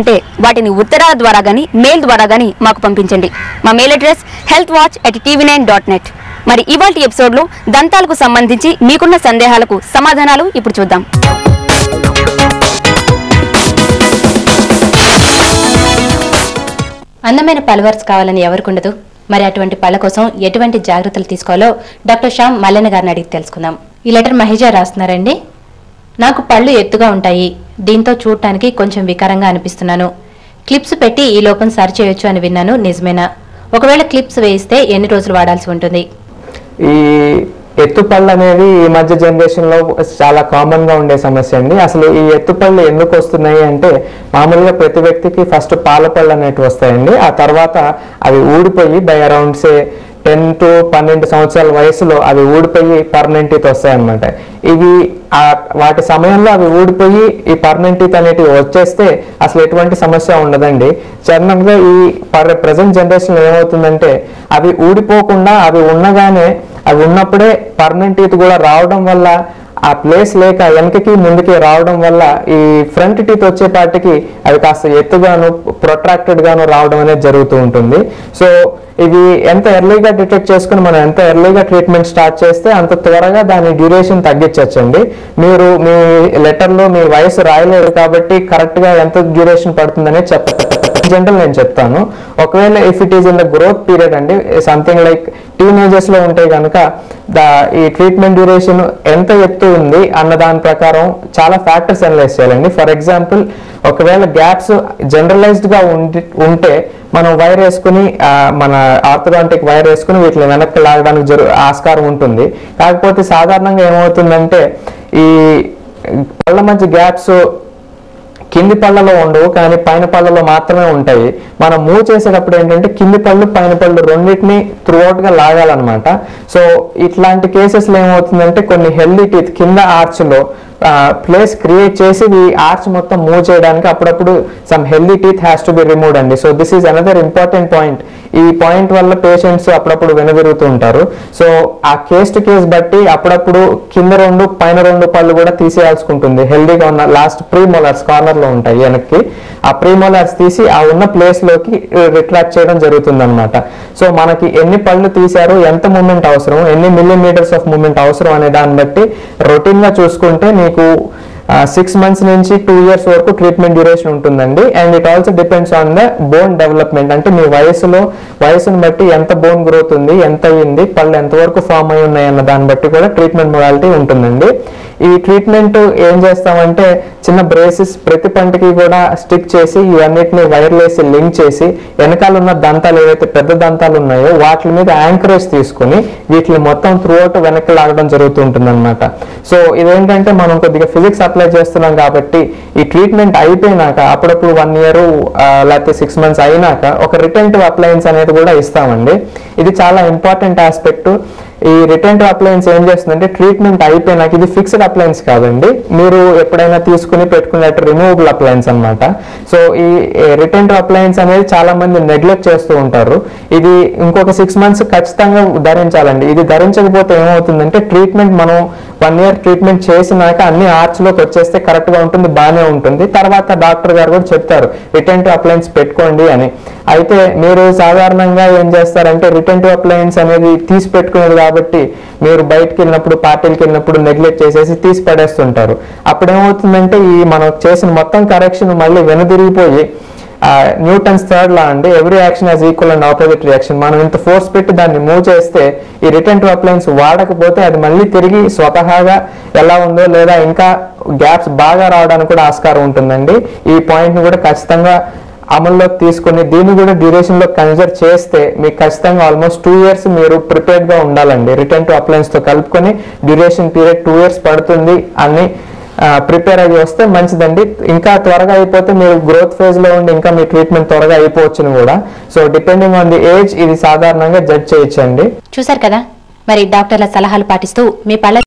అంటే వాటిని ఉత్తరాల ద్వారా గాని మెయిల్ ద్వారా గాని మాకు పంపించండి. మా మెయిల్ అడ్రస్ healthwatch@tv9.net. మరి ఇవాల్టి ఎపిసోడ్లో దంతాలకు సంబంధించి మీకున్న సందేహాలకు సమాధానాలు ఇప్పుడు చూద్దాం. అందమైన పల్వర్స్ కావాలని ఎవరికుండదు. మరి అటువంటి పళ్ళ కోసం ఎటువంటి జాగ్రత్తలు తీసుకోవాలో డాక్టర్ శ్యామ్ మల్లెన గారిని అడిగి తెలుసుకుందాం. ఈ లెటర్ మహిజా రాస్తున్నారండి. నాకు పళ్ళు ఎత్తుగా ఉంటాయి, దీంతో చూడటానికి కొంచెం వికారంగా అనిపిస్తున్నాను. క్లిప్స్ పెట్టి ఈ లోపం సరి చేయొచ్చు అని విన్నాను, నిజమేనా? ఒకవేళ క్లిప్స్ వేయిస్తే ఎన్ని రోజులు వాడాల్సి ఉంటుంది? ఈ ఎత్తుపళ్ళు అనేది ఈ మధ్య జనరేషన్ లో చాలా కామన్ గా ఉండే సమస్య అండి. అసలు ఈ ఎత్తుపళ్ళు ఎందుకు వస్తున్నాయి అంటే, మామూలుగా ప్రతి వ్యక్తికి ఫస్ట్ పాల పళ్ళు అనేవి వస్తాయండి. ఆ తర్వాత అవి ఊడిపోయి బై అరౌండ్ 10 to 12 సంవత్సరాల వయసులో అవి ఊడిపోయి పర్మనెంట్ టీత్ వస్తాయన్నమాట. ఇవి వాటి సమయంలో అవి ఊడిపోయి ఈ పర్మనెంట్ టీత్ అనేటివి వచ్చేస్తే అసలు ఎటువంటి సమస్య ఉండదండి. జనరల్గా ఈ ప్రజెంట్ జనరేషన్ ఏమవుతుందంటే, అవి ఊడిపోకుండా అవి ఉన్నగానే అవి ఉన్నప్పుడే పర్మనెంట్ టీత్ కూడా రావడం వల్ల ఆ ప్లేస్ లేక వెనకకి ముందుకి రావడం వల్ల ఈ ఫ్రంట్ టీత్ వచ్చేపాటికి అవి కాస్త ఎత్తుగాను ప్రొట్రాక్టెడ్ గాను రావడం అనేది జరుగుతూ ఉంటుంది. సో ఇవి ఎంత ఎర్లీగా డిటెక్ట్ చేసుకుని మనం ఎంత ఎర్లీగా ట్రీట్మెంట్ స్టార్ట్ చేస్తే అంత త్వరగా దాని డ్యూరేషన్ తగ్గించచ్చండి. మీరు మీ లెటర్లో మీ వయసు రాయలేదు కాబట్టి కరెక్ట్గా ఎంత డ్యూరేషన్ పడుతుందనేది జనరల్ నేను చెప్తాను. ఒకవేళ if it is in the growth period అండి, సంథింగ్ లైక్ టీనేజర్స్ లో ఉంటే కనుక ఈ ట్రీట్మెంట్ డ్యూరేషన్ ఎంత ఎత్తు ఉంది అన్న దాని ప్రకారం చాలా ఫ్యాక్టర్స్ అనలైజ్ చేయాలండి. ఫర్ ఎగ్జాంపుల్, ఒకవేళ గ్యాప్స్ జనరలైజ్డ్ గా ఉంటే మనం వైర్ వేసుకుని మన ఆర్థోడాంటిక్ వైర్ వేసుకుని వీటిని వెనక్కి లాగడానికి ఆస్కారం ఉంటుంది. కాకపోతే సాధారణంగా ఏమవుతుందంటే, ఈ పళ్ళ మధ్య గ్యాప్స్ కింది పళ్ళలో ఉండవు, కానీ పైన పళ్ళలో మాత్రమే ఉంటాయి. మనం మూవ్ చేసేటప్పుడు ఏంటంటే కింది పళ్ళు పైన పళ్ళు రెండింటిని త్రూఅవుట్ గా లాగాలన్నమాట. సో ఇట్లాంటి కేసెస్లో ఏమవుతుందంటే, కొన్ని హెల్దీ టీత్ కింద ఆర్చ్ లో ప్లేస్ క్రియేట్ చేసి ఈ ఆర్చ్ మొత్తం మూవ్ చేయడానికి అప్పుడప్పుడు some healthy teeth has to be removed అండి. So this is another important point. ఈ పాయింట్ వల్ల పేషెంట్స్ అప్పుడప్పుడు వెనుదిరుగుతూ ఉంటారు. సో ఆ కేస్ టు కేస్ బట్టి అప్పుడప్పుడు కింద 2 పైన 2 పళ్ళు కూడా తీసేయాల్సి ఉంటుంది. హెల్దీగా ఉన్న లాస్ట్ ప్రీమోలార్స్ కార్నర్ లో ఉంటాయి వెనక్కి, ఆ ప్రీమోలార్స్ తీసి ఆ ఉన్న ప్లేస్ లోకి రిట్రాక్ట్ చేయడం జరుగుతుంది అనమాట. సో మనకి ఎన్ని పళ్ళు తీశారు, ఎంత మూమెంట్ అవసరం, ఎన్ని మిల్లీమీటర్స్ ఆఫ్ మూమెంట్ అవసరం అనే దాన్ని బట్టి రొటీన్ గా చూసుకుంటే మీకు 6 months నుంచి 2 years వరకు ట్రీట్మెంట్ డ్యూరేషన్ ఉంటుందండి. And it also depends on the bone development. అంటే మీ వయసును బట్టి ఎంత బోన్ గ్రోత్ ఉంది, ఎంత అయింది, పళ్ళు ఎంతవరకు ఫామ్ అయి ఉన్నాయి అన్న దాన్ని బట్టి కూడా ట్రీట్మెంట్ మొడాలిటీ ఉంటుందండి. ఈ ట్రీట్మెంట్ ఏం చేస్తామంటే, చిన్న బ్రేసెస్ ప్రతి పంటికి కూడా స్టిక్ చేసి ఇవన్నిటిని వైర్లేసి లింక్ చేసి వెనకాల ఉన్న దంతాలు ఏవైతే పెద్ద దంతాలు ఉన్నాయో వాటి మీద యాంకరేజ్ తీసుకుని వీటిని మొత్తం త్రూఅవుట్ వెనక్కి లాగడం జరుగుతుంటుంది అనమాట. సో ఇదేంటంటే, మనం కొద్దిగా ఫిజిక్స్ అప్లై చేస్తున్నాం కాబట్టి ఈ ట్రీట్మెంట్ అయిపోయినాక అప్పుడప్పుడు 1 year లేకపోతే 6 months అయినాక ఒక రిటెంటివ్ అప్లయన్స్ అనేది కూడా ఇస్తామండి. ఇది చాలా ఇంపార్టెంట్ ఆస్పెక్ట్. ఈ రిటెంటివ్ అప్లయన్స్ ఏం చేస్తుందంటే, ట్రీట్మెంట్ అయిపోయినాక, ఇది ఫిక్స్డ్ అప్లయన్స్ కాదండి, మీరు ఎప్పుడైనా తీసుకుని పెట్టుకునేట్టు రిమూవబుల్ అప్లయన్స్ అనమాట. సో ఈ రిటెంటివ్ అప్లయన్స్ అనేది చాలా మంది నెగ్లెక్ట్ చేస్తూ ఉంటారు. ఇది ఇంకొక 6 months ఖచ్చితంగా ధరించాలండి. ఇది ధరించకపోతే ఏమవుతుందంటే, ట్రీట్మెంట్ మనం 1 year ట్రీట్మెంట్ చేసినాక అన్ని ఆర్చ్ లోకి వచ్చేస్తే కరెక్ట్ గా ఉంటుంది, బాగానే ఉంటుంది. తర్వాత డాక్టర్ గారు కూడా చెప్తారు రిటెంటివ్ అప్లయన్స్ పెట్టుకోండి అని. అయితే మీరు సాధారణంగా ఏం చేస్తారంటే, రిటెంటివ్ అప్లయన్స్ అనేది తీసి పెట్టుకునేది కాబట్టి మీరు బయటకు వెళ్ళినప్పుడు, పార్టీలకు వెళ్ళినప్పుడు నెగ్లెక్ట్ చేసేసి తీసి పడేస్తుంటారు. అప్పుడు ఏమవుతుందంటే, ఈ మనం చేసిన మొత్తం కరెక్షన్ మళ్ళీ వెనుదిరిగిపోయి న్యూటన్స్ థర్డ్ లా అండి, every action has equal and opposite reaction. మనం ఇంత ఫోర్స్ పెట్టి దాన్ని మూవ్ చేస్తే ఈ రిటెంటివ్ అప్లయన్స్ వాడకపోతే అది మళ్ళీ తిరిగి స్వతహాగా ఎలా ఉందో లేదా ఇంకా గ్యాప్స్ బాగా రావడానికి కూడా ఆస్కారం ఉంటుందండి. ఈ పాయింట్ ని కూడా ఖచ్చితంగా అమల్లోకి తీసుకుని దీన్ని కూడా డ్యూరేషన్ లో కన్సిడర్ చేస్తే మీకు ఖచ్చితంగా ఆల్మోస్ట్ 2 years మీరు ప్రిపేర్డ్ గా ఉండాలండి. రిటెంటివ్ అప్లయన్స్ తో కలుపుకొని డ్యూరేషన్ పీరియడ్ 2 years పడుతుంది అని ప్రిపేర్ అయ్యి వస్తే మంచిదండి. ఇంకా త్వరగా అయిపోతే మీరు గ్రోత్ ఫేజ్ లో ఉండి ఇంకా మీ ట్రీట్మెంట్ త్వరగా అయిపోవచ్చును కూడా. So depending on the age ఇది సాధారణంగా జడ్జ్ చేయొచ్చండి. చూసారు కదా, మరి డాక్టర్ల సలహాలు పాటిస్తూ మీ పళ్ళ